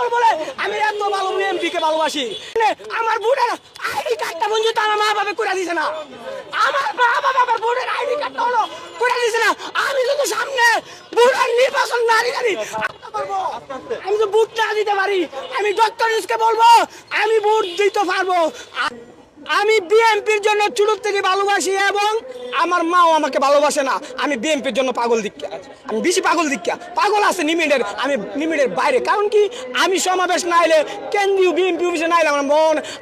পাগল বলে আমি এত ভালো বিএনপি কে ভালোবাসি। আমার বুড়ের আইডি কার্ডটা পর্যন্ত আমার মা বাবা করে দিছে না। আমার মা বাবা আমার বুড়ের আইডি কার্ডটা হলো করে দিছে না। আমি যদি সামনে বুড়ের নির্বাচন না দিতে পারবো, আমি তো ভোট না দিতে পারি, আমি ডক্টর ইউনূসকে বলবো আমি ভোট দিতে পারবো। আমি বিএনপির জন্য ছোট থেকে ভালোবাসি এবং আমার মাও আমাকে ভালোবাসে না। আমি বিএনপির জন্য পাগল দিক্কা, আমি বেশি পাগল দিক্কা। পাগল আছে লিমিটের, আমি লিমিটের বাইরে। কারণ কি, আমি সমাবেশ না এলে, কেন্দ্রীয় বিএনপি অফিসে না এলে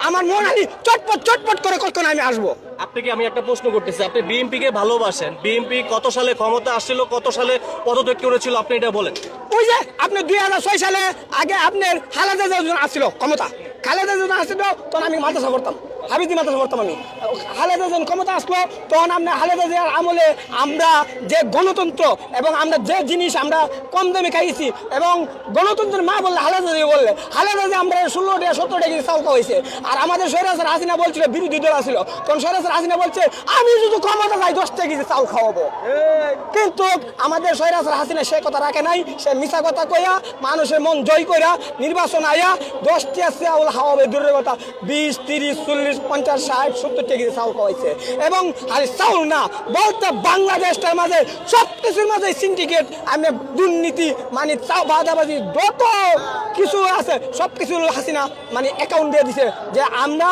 আমার মন আলি চটপট চটপট করে কখন আমি আসবো। আপনাকে আমি একটা প্রশ্ন করতেছি, আপনি বিএনপি কে ভালোবাসেন, বিএনপি কত সালে ক্ষমতা আসছিল, কত সালে পদত্যাগ করেছিল, আপনি এটা বলেন। ওই যে আপনি 2006 সালে আগে আপনার খালেদা জিয়া আসছিল ক্ষমতা, খালেদা জিয়া আসছিল তখন আমি মাদ্রাসা করতাম, হাবিজি মাদ্রাসা করতাম আমি। খালেদা যখন ক্ষমতা আসলো তখন আমরা খালেদা জিয়ার আমলে আমরা যে গণতন্ত্র এবং আমরা যে জিনিস আমরা কম দামে খাইছি এবং গণতন্ত্রের মা বললে খালেদা জিয়া বললে, খালেদা জিয়া আমরা 16 টাকা 17 টাকা চাল খাওয়াইছে। আর আমাদের স্বৈরাচার হাসিনা বলছিল, বিরোধী দল আসছিল তখন স্বৈরাচার হাসিনা বলছে আমি যদি ক্ষমতা যাই 10 টাকা চাল খাওয়াবো। কিন্তু আমাদের স্বৈরাচার হাসিনা সে কথা রাখে নাই, সে মিছা কথা কইয়া মানুষের মন জয় কইরা নির্বাচন আইয়া 10 টাকা চাউল খাওয়াবে দূরের কথা, 20, 30, 40, 50, 60, 70 টাকা চাউল খাওয়াইছে। এবং আর চাউল না বলতে বাংলাদেশটার মাঝে সব কিছুর মাঝে সিন্ডিকেট, আমি দুর্নীতি মানে বাদাবাজি যত কিছু আছে সব কিছু হাসিনা মানে অ্যাকাউন্ট দিয়ে দিছে যে আমরা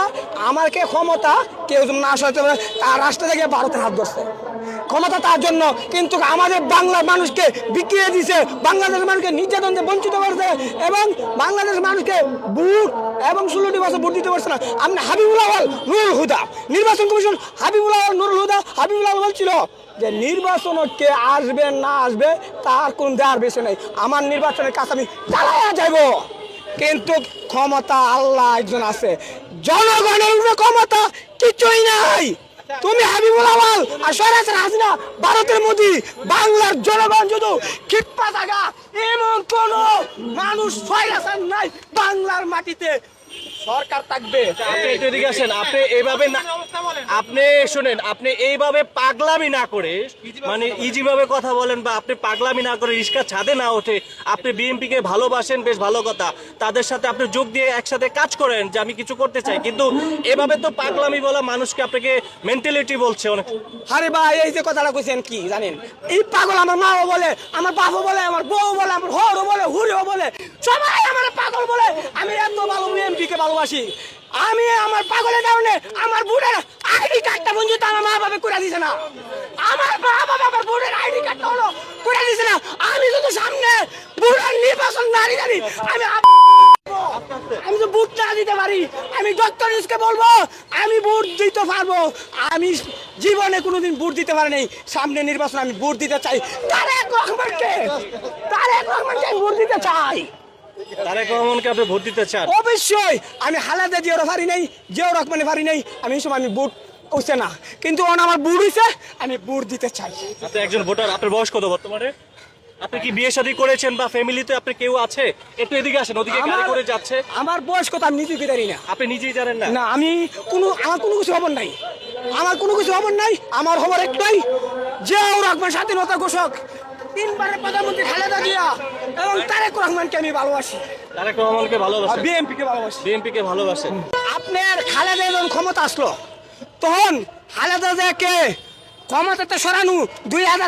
আমাকে ক্ষমতা কেউ যেন না আসতে পারে, তার রাষ্ট্র থেকে ভারতের হাত ধরছে ক্ষমতা তার জন্য। কিন্তু আমাদের বাংলার মানুষকে বিক্রিয়ে দিছে, বাংলাদেশের মানুষকে নির্যাতন দিয়ে বঞ্চিত করছে এবং বাংলাদেশের মানুষকে ভোট এবং 16টি বছর ভোট দিতে পারছে না। আপনি হাবিবুল আওয়াল নুরুল হুদা, নির্বাচন কমিশন হাবিবুল আওয়াল নুরুল হুদা, হাবিবুল আওয়াল বলছিল যে নির্বাচন কে আসবে না আসবে তার কোন দেওয়ার বিষয় নেই, আমার নির্বাচনের কাছে আমি চালাইয়া যাইব। কিন্তু ক্ষমতা আল্লাহ একজন আছে, জনগণের উপরে ক্ষমতা কিছুই নাই। তুমি হাবিবুল আওয়াল আর স্বৈরাচার হাসিনা ভারতের মোদি, বাংলার জনগণ শুধু ক্ষিপ্পা থাকা এমন কোন মানুষ স্বৈরাচার নাই বাংলার মাটিতে। সরকার থাকবে। আপনি একটু এদিকে আসেন, আপনি এইভাবে না, আপনি শুনেন, আপনি এইভাবে পাগলামি না করে মানে ইজি ভাবে কথা বলেন বা আপনি পাগলামি না করে রিস্কা ছাদে না ওঠে, আপনি বিএনপি কে ভালোবাসেন, বেশ ভালো কথা, তাদের সাথে আপনি যোগ দিয়ে একসাথে কাজ করেন যে আমি কিছু করতে চাই, কিন্তু এভাবে তো পাগলামি বলা মানুষকে আপনাকে মেন্টালিটি বলছে অনেক। আরে ভাই, এই যে কথাটা কইছেন কি জানেন, এই পাগল আমার মাও বলে, আমার বাপও বলে, আমার বউ বলে, আমার হরও বলে, হুড়িও বলে, সবাই আমার পাগল বলে। আমি এত ভালো বিএনপি কে ভালোবাসি। আমি আমার পাগলের কারণে আমার বুড়ের আইডি কার্ডটা পর্যন্ত আমার মা বাবা করে দিছে না। আমার মা বাবা আমার বুড়ের আইডি কার্ডটা হলো করে দিছে না। আমি যদি সামনে বুড়ের নির্বাচন না দিতে আমি তো ভোট না দিতে পারি, আমি ডক্টর ইউনূসকে বলবো আমি ভোট দিতে পারবো। আমি জীবনে কোনোদিন ভোট দিতে পারি নাই, সামনে নির্বাচন আমি ভোট দিতে চাই। তারেক রহমানকে আমি ভোট দিতে চাই। তারেক রহমানকে আপনি ভোট দিতে চান? অবশ্যই। আমি খালেদা জিয়ারও পারি নাই, জিয়াউর রহমানে পারি নাই, আমি এই সময় আমি ভোট হচ্ছে না, কিন্তু আমার ভোট হইছে, আমি ভোট দিতে চাই। আপনি একজন ভোটার, আপনার বয়স কত বর্তমানে? আপনি কি বিয়ে শাদী করেছেন বা ফ্যামিলিতে আপনি কেউ আছে? একটু এদিকে আসেন, ওদিকে গাড়ি করে যাচ্ছে। আমার বয়স কত আমি নিজেকে জানি না। আপনি নিজেই জানেন না? না, আমার কোনো কিছু খবর নাই, আমার কোনো কিছু খবর নাই। আমার খবর একটাই, জিয়াউর রহমান স্বাধীনতা ঘোষক, 3 বারের প্রধানমন্ত্রী খালেদা জিয়া এবং তারেক রহমানকে আমি ভালোবাসি। তারেক রহমানকে ভালোবাসেন? বিএনপি কে ভালোবাসি। বিএনপি কে ভালোবাসেন? আপনার খালেদা যখন ক্ষমতা আসলো তখন খালেদা জিয়াকে ক্ষমতাতে সরানো 2000